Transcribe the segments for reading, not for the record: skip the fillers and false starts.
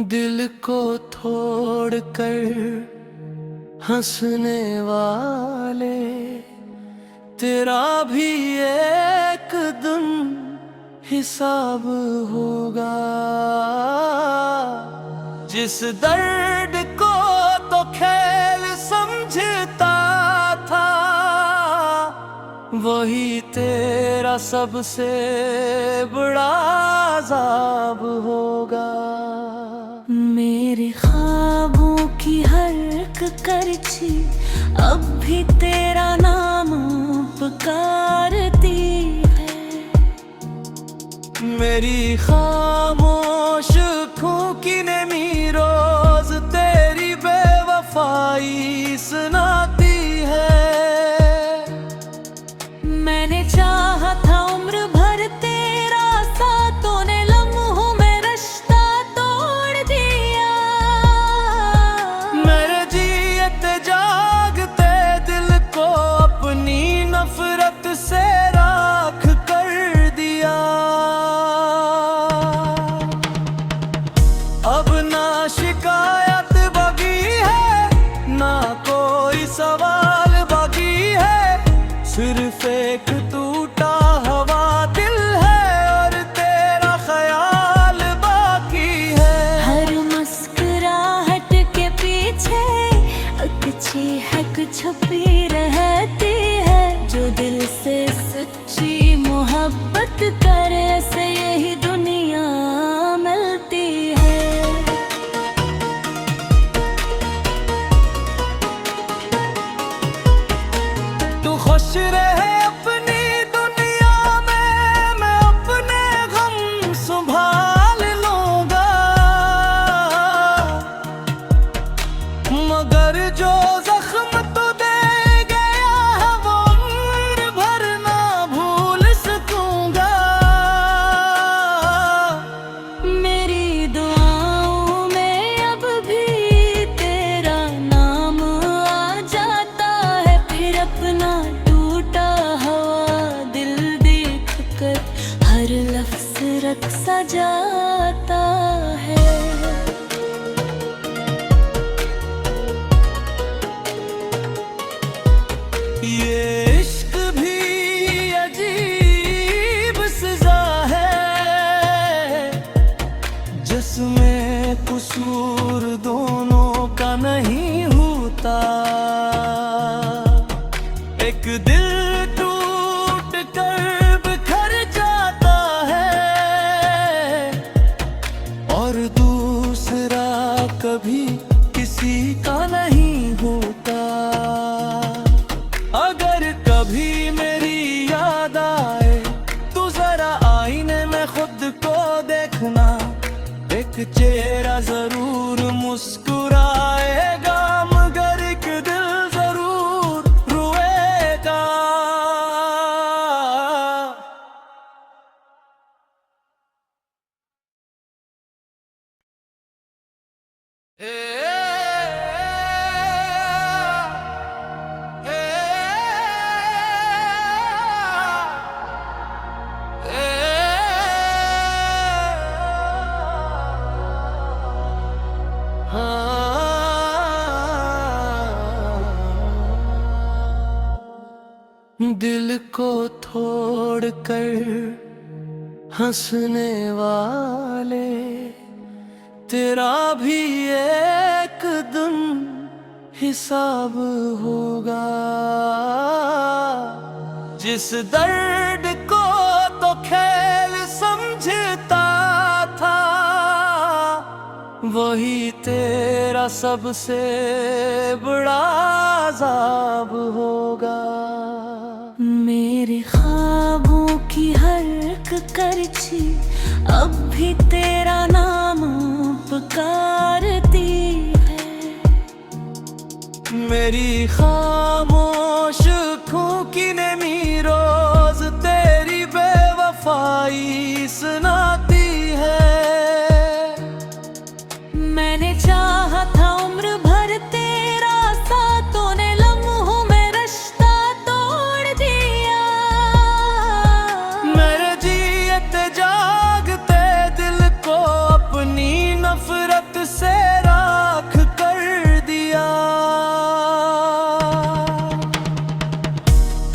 दिल को तोड़ कर हंसने वाले, तेरा भी एक दिन हिसाब होगा। जिस दर्द को तो खेल समझता था, वही तेरा सबसे बड़ा अज़ाब होगा। मेरे ख्वाबों की हर करछी अब भी तेरा नाम पुकारती है। मेरी खामोश फूंकी नेमी रोज तेरी बेवफाई सुनाती है। मैंने चाहा था उम्र भर तेरा साथ, तूने लम्हों में रिश्ता तोड़ दिया। मेरे जीते जागते दिल को अपनी नफरत से राख कर दिया। अब ना शिकायत बाकी है, ना कोई सवाल बाकी है, सिर्फ एक टूटा हवा दिल है और तेरा ख्याल बाकी है। हर मुस्कुराहट के पीछे अच्छी है कुछ छुपी रहती है। जो दिल से सच्ची मोहब्बत करे से यही दुनिया मिलती है। तू खुश रहे अपनी दुनिया में, मैं अपने गम संभाल लूंगा। मगर जो जख्म तू दे गया है, वो उम्र भर ना भूल सकूंगा। मेरी दुआओं में अब भी तेरा नाम आ जाता है। फिर अपना टूटा हुआ दिल देख कर हर लफ्ज़ रख सा जाता है। ये इश्क भी अजीब सजा है, जिसमें कसूर दोनों का नहीं होता। एक दिल टूट कर बिखर जाता है और दूसरा कभी किसी का नहीं होता। अगर कभी मेरी याद आए तो जरा आईने में खुद को देखना, एक चेहरा जरूर मुस्कुराएगा, मगर एक दिल जरूर रोएगा। दिल को तोड़ कर हंसने वाले, तेरा भी एक दिन हिसाब होगा। जिस दर्द को तो खेल समझता था, वही तेरा सबसे बड़ा अज़ाब होगा। मेरे ख्वाबों की हर करछी अब भी तेरा नाम पुकारती है। मेरी खामोश फूंकी नेमी रोज तेरी बेवफाई सुनाती है। मैंने चाहा था उम्र भर तेरा साथ, तूने लम्हों में रिश्ता तोड़ दिया। मेरे जीते जागते दिल को अपनी नफरत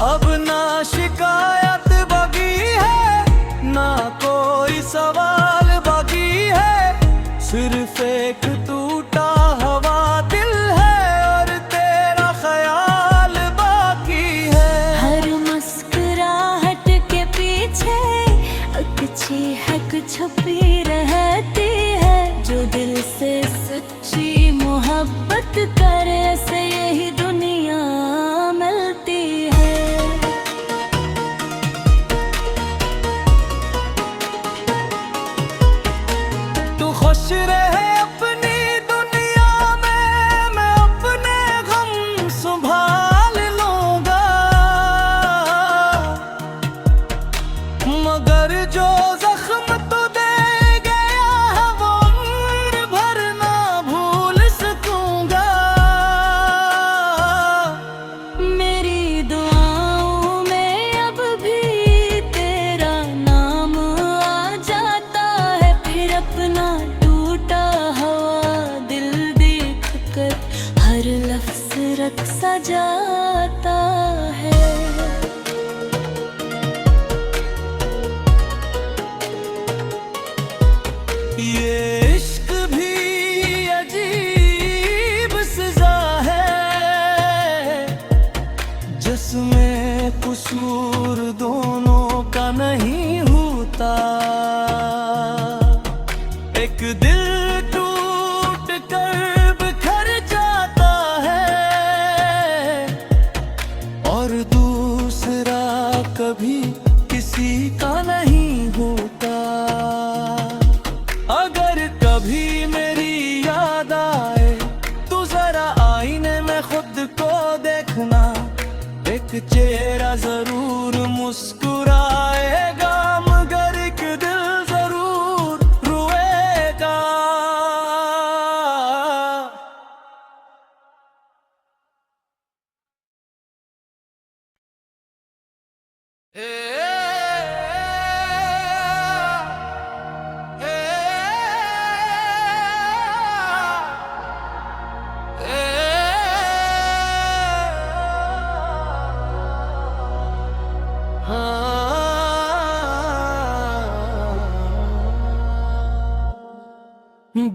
अब ना शिकायत बाकी है, ना कोई सवाल बाकी है, सिर्फ एक टूटा हुआ दिल है और तेरा ख्याल बाकी है। हर मुस्कुराहट के पीछे अच्छी हक छुपी रहती है, जो दिल से सच्ची मोहब्बत करे से यही दुनिया मिलती है। तू खुश रहे अपनी दुनिया में, मैं अपने गम संभाल लूंगा, मगर जो जख्म तू दे गया है वो उम्र भर ना भूल सकूंगा। मेरी दुआओं में अब भी तेरा नाम आ जाता है, फिर अपना टूटा हुआ दिल देख कर हर लफ्ज रख सा जाता है। ये इश्क भी अजीब सजा है, जिसमें कसूर दोनों का नहीं होता। एक दिल टूट कर बिखर जाता है और दूसरा कभी किसी का नहीं होता। अगर कभी मेरी याद आए तो जरा आईने में खुद को देखना, एक चेहरा जरूर मुस्कुराएगा मगर एक दिल जरूर रोएगा।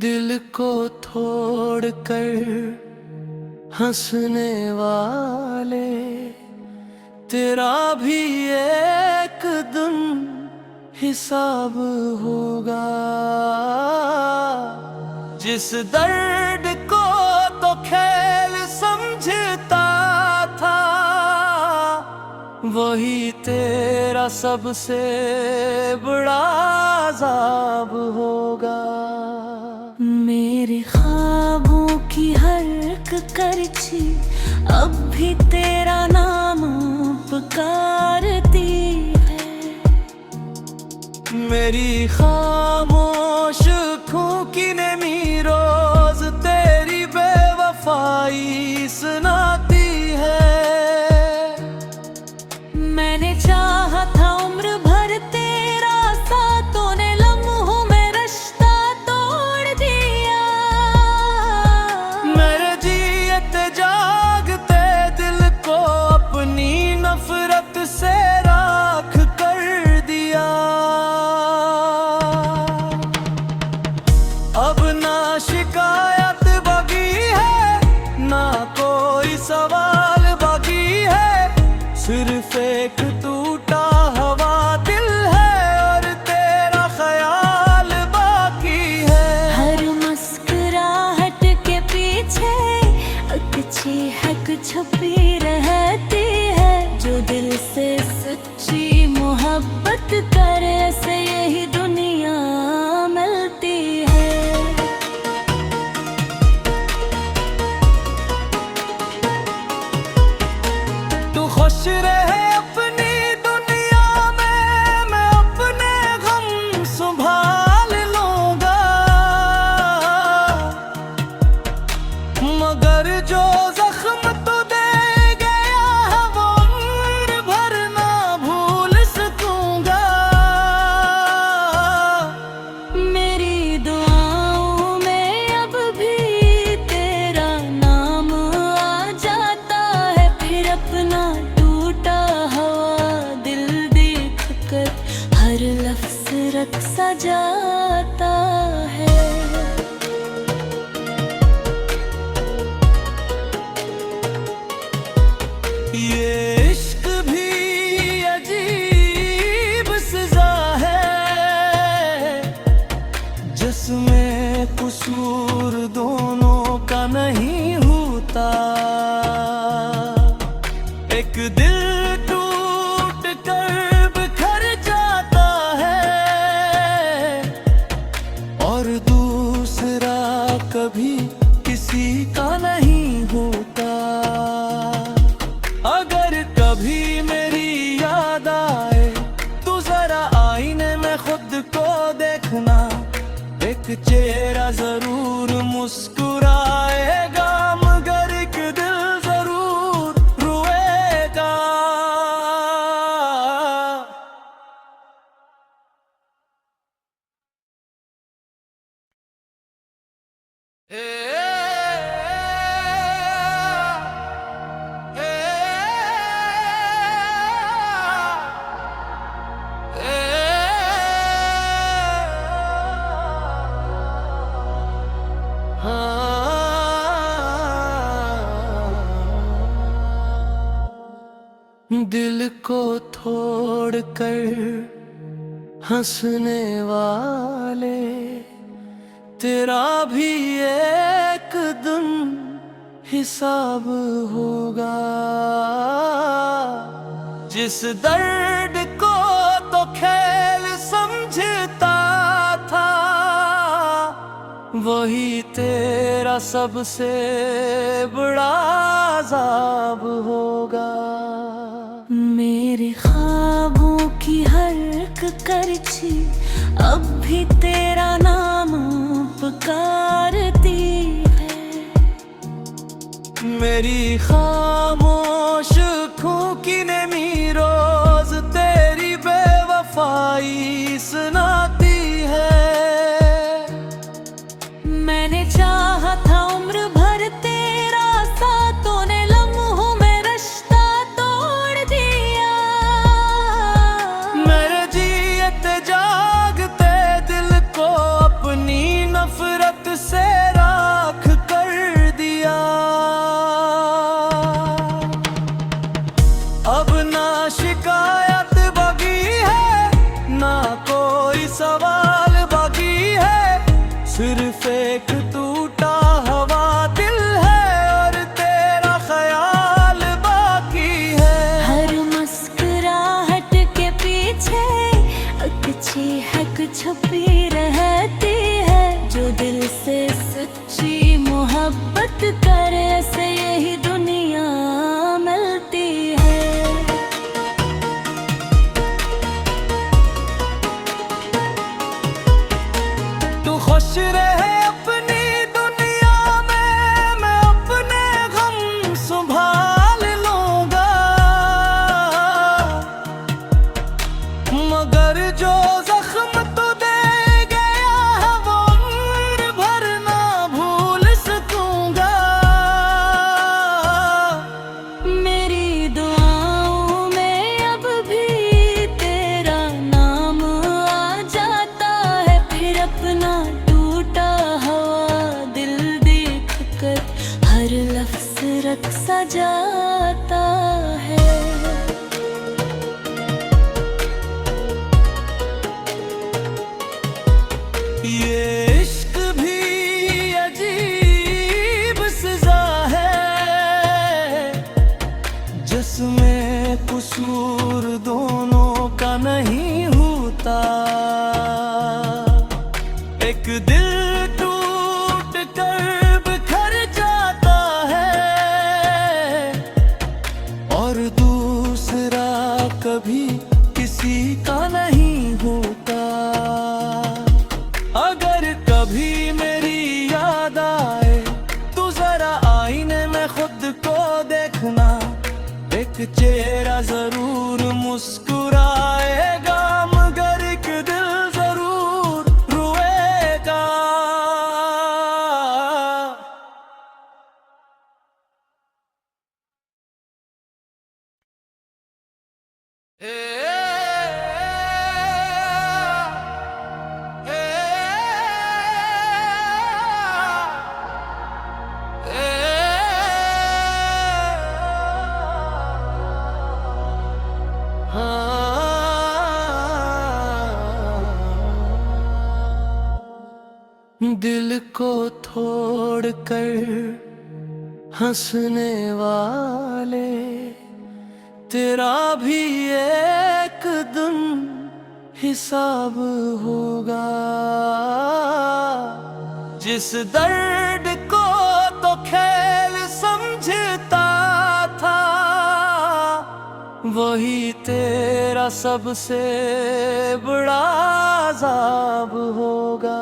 दिल को तोड़कर हंसने वाले, तेरा भी एक दिन हिसाब होगा। जिस दर्द को तो खेल समझता था, वही तेरा सबसे बड़ा अज़ाब होगा। मेरे ख्वाबों की हर करछी अब भी तेरा नाम पुकारती है। मेरी खामोश आँखों की नमी रोज तेरी बेवफाई सुनाती है। मैंने चाहा था उम्र भर तेरा साथ, तूने लम्हों में रिश्ता तोड़ दिया। मेरे जीते जागते दिल को अपनी नफरत से राख कर दिया। अब ना शिकायत बाकी है, ना कोई सवाल बाकी है, सिर्फ एक टूटा हुआ दिल है और तेरा ख्याल बाकी है। हर मुस्कुराहट के पीछे अच्छी हक छुपी रहती है, जो दिल से सच्ची मोहब्बत करे से यही दुनिया मिलती है। तू खुश रहे अपनी दुनिया में, मैं अपने गम संभाल लूंगा, मगर जो जख्म तू दे गया है वो उम्र भर ना भूल सकूंगा। रख सजाता है। ये इश्क भी अजीब सजा है, जिसमें कसूर दोनों का नहीं होता। एक दिल टूट कर बिखर जाता है और दूसरा कभी किसी का नहीं होता। अगर कभी मेरी याद आए तो जरा आईने में खुद को देखना, एक चेहरा जरूर मुस्कुराएगा मगर एक दिल जरूर रोएगा। दिल को तोड़कर हंसने वाले, तेरा भी एक दिन हिसाब होगा। जिस दर्द को तो खेल समझता था, वही तेरा सबसे बड़ा अज़ाब होगा। मेरे ख्वाबों की हर करछी अब भी तेरा नाम पुकारती है। मेरी खामोश आँखों की नमी रोज तेरी बेवफाई सुनाती है। मैंने चाहा था उम्र भर तेरा साथ, तूने लम्हों में रिश्ता तोड़ दिया। मेरे जीते जागते दिल को अपनी नफरत से राख कर दिया। अब ना शिकायत बाकी है, ना कोई सवाल बाकी है, सिर्फ एक टूटा हवा दिल है और तेरा ख्याल बाकी है। हर मुस्कुराहट के पीछे अच्छी हक छुपी रहती है। जो दिल से सच्ची मोहब्बत करे से यही दुनिया मिलती है। तू खुश रहे अपनी दुनिया में, मैं अपने गम संभाल लूंगा। मगर जो जख्म तू दे गया है वो उम्र भर ना भूल सकूंगा। मेरी दुआओं में अब भी तेरा नाम आ जाता है। फिर अपना टूटा हुआ दिल देख कर हर लफ्ज रख सजाता है। ये इश्क भी अजीब सजा है, जिसमें कसूर दोनों का नहीं होता। एक दिल टूट कर बिखर जाता है और दूसरा कभी किसी का नहीं होता। अगर कभी मेरी याद आए तो जरा आईने में खुद को देखना, एक चेहरा जरूर मुस्कुराएगा मगर एक दिल जरूर रोएगा। दिल को तोड़कर हंसने वाले, तेरा भी एक दिन हिसाब होगा। जिस दर्द को तो खेल समझता था, वही तेरा सबसे बड़ा अज़ाब होगा।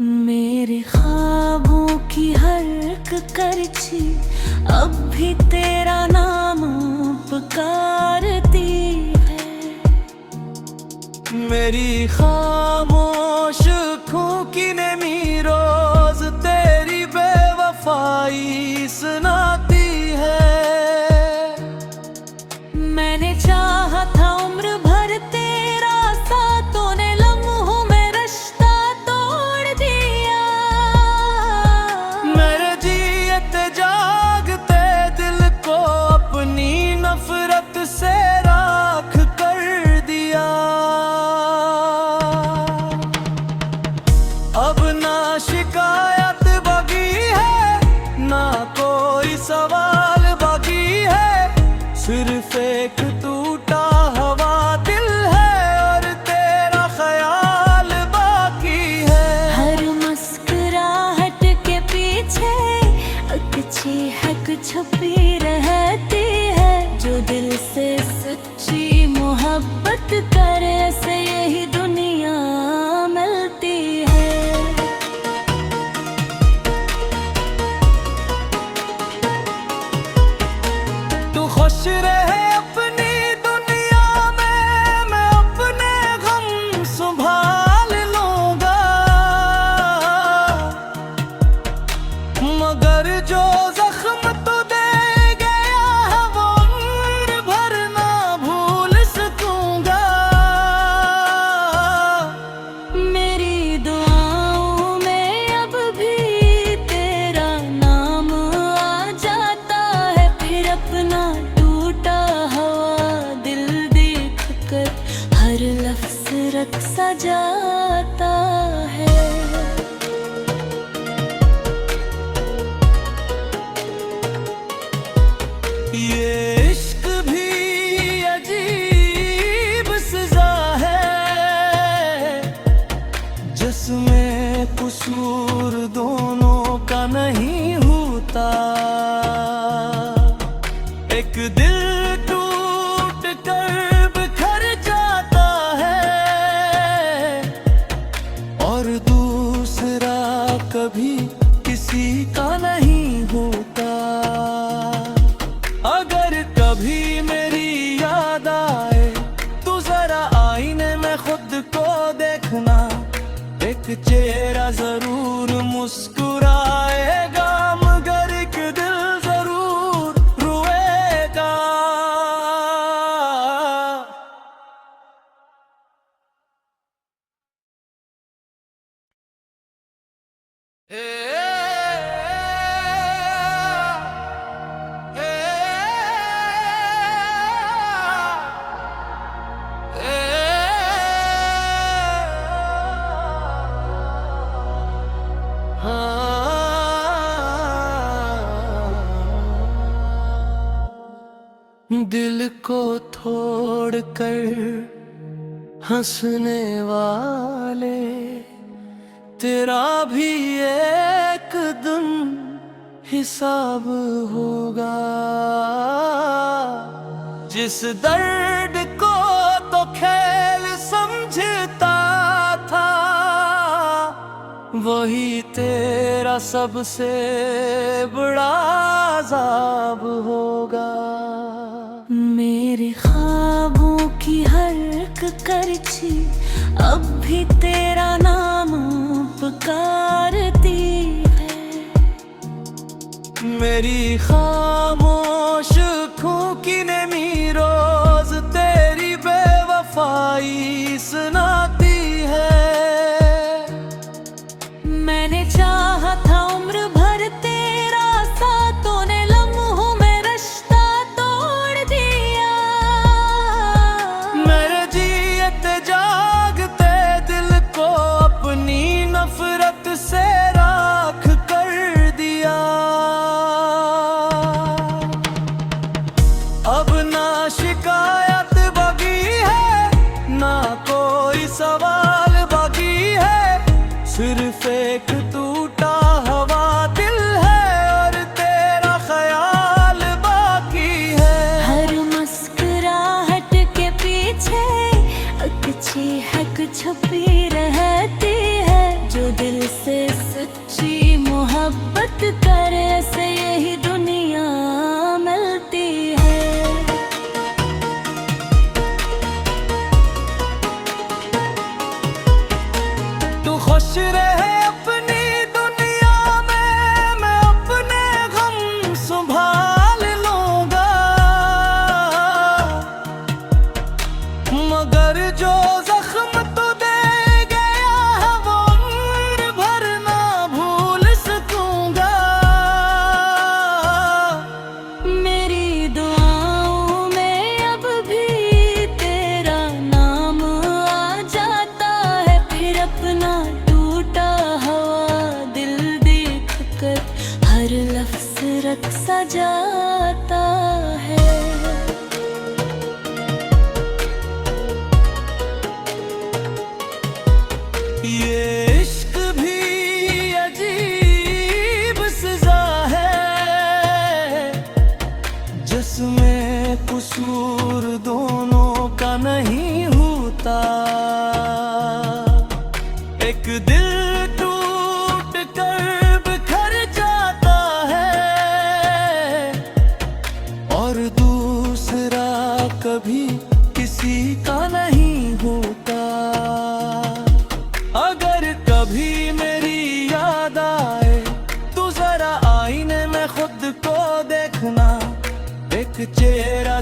मेरे ख्वाबों की हर एक करछी अब भी तेरा नाम पुकारती है। मेरी खामोश आँखों ने मी रोज तेरी बेवफाई सुनाती है। मैंने चाहा था उम्र भर तेरा साथ, तूने लम्हों में रिश्ता तोड़ दिया। मेरे जीते जागते दिल को अपनी नफरत से राख कर दिया। अब ना शिकायत बाकी है, ना कोई सवाल बाकी है, सिर्फ एक टूटा हवा दिल है और तेरा ख्याल बाकी है। हर मुस्कुराहट के पीछे अच्छी हक छुपी रहती है। जो दिल से सच्ची मोहब्बत करे से यही दुनिया मिलती है। तू खुश रहे अपनी दुनिया में, मैं अपने गम संभाल लूंगा। मगर जो जख्म तू दे गया है वो उम्र भर ना भूल सकूंगा। मेरी दुआओं में अब भी तेरा नाम आ जाता है। फिर अपना टूटा हुआ दिल देख कर हर लफ्ज रक्सा जाता है। ये इश्क भी अजीब सजा है, जिसमें कसूर दोनों का नहीं होता। एक दिल टूट कर बिखर जाता है और दूसरा कभी किसी का नहीं होता। अगर कभी मेरी याद आए तो जरा आईने में खुद को देखना, एक चेहरा जरूर मुस्कुराएगा मगर एक दिल जरूर रोएगा। दिल को तोड़कर हंसने वाले, तेरा भी एक दिन हिसाब होगा। जिस दर्द को तो खेल समझता था, वही तेरा सबसे बड़ा अज़ाब होगा। मेरे ख्वाबों की हर एक करछी अब भी तेरा नाम पुकारती है। मेरी खामोश आँखों ने मी रोज तेरी बेवफाई सुनाती है। मैंने चाहा था उम्र भर तेरा साथ, तूने लम्हों में रिश्ता तोड़ दिया। छुपी रहती है। जो दिल से सच्ची मोहब्बत करे से यही दुनिया मिलती है। तू खुश रहे अपनी दुनिया में, मैं अपने गम संभाल लूंगा। मगर जो जख्म तू दे गया है वो उम्र भर ना भूल सकूंगा। मेरी दुआओं में अब भी तेरा नाम आ जाता है। फिर अपना टूटा हुआ दिल देख कर हर लफ्ज रक्सा जाता है। ये इश्क भी अजीब सजा है, जिसमें कसूर दोनों का नहीं होता। एक दिल टूट कर बिखर जाता है और दूसरा कभी किसी का नहीं होता। अगर कभी मेरी याद आए तो जरा आईने में खुद को देखना, एक चेहरा